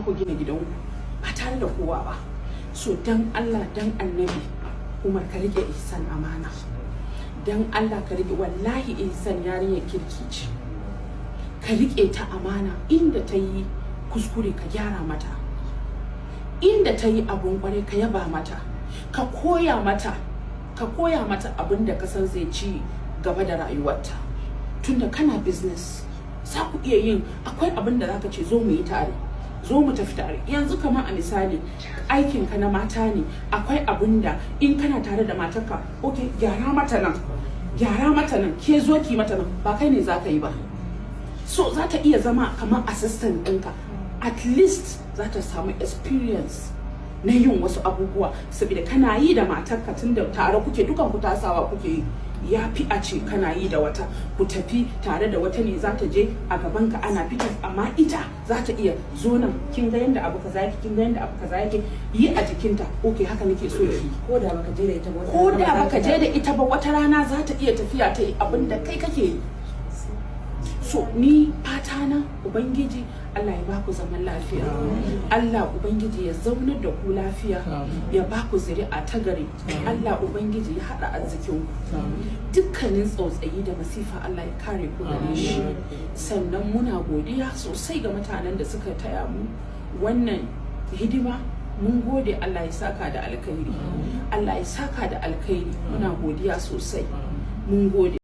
ku gina gidanku ba tare da kowa ba. So dan Allah dan annabi Umar ka rike Ihsan amana, dan Allah ka rike, wallahi Ihsan yarinyar kirki ce, ka rike ta amana. Inda ta yi kuskure ka gyara mata, inda ta yi abun kwarai ka yaba mata, ka koya mata abin da ka san zai ci gaba da rayuwarta. Tunda kana business za ku iya yin, akwai abin da zaka ce zo mu yi tare, zo mu tafi tare. Yanzu kamar a misali aikin ka na mata ne, akwai abin da in kana tare da matarka, okay gyara mata nan, ke zo ki mata nan, ba kai ne zaka yi ba. So za ta iya zama kamar assistant ɗinka, at least za ta samu experience na yin wasu abubuwa, saboda kana yi da matarka tunda tare kuke, dukan ku tasawa kuke yi. Ya fi a ce kana yi da wata, ku tafi tare da wata ne za ta je a gaban ka ana fitar, amma ita za ta iya zo nan, kin ga yanda abu kaza yake, kin ga yanda abu kaza yake, yi a jikinta. Okay haka nake so ki, ko da baka je da ita ba, ko da baka je da ita ba, wata rana za ta iya tafiya ta yi abin da kai kake yi. So ni fata na Ubangiji Allah ya baku zaman lafiya, Allah Ubangiji ya zaunar da ku lafiya, ya baku zuri'a ta gari, Allah Ubangiji ya haɗa arzikin ku, dukkanin tsautsayi da masifa Allah ya kare ku gare shi. Sannan muna godiya sosai ga mutanen da suka taya mu wannan hidima. Mun gode, Allah ya saka da alkhairi, Allah ya saka da alkhairi. Muna godiya sosai, mun gode.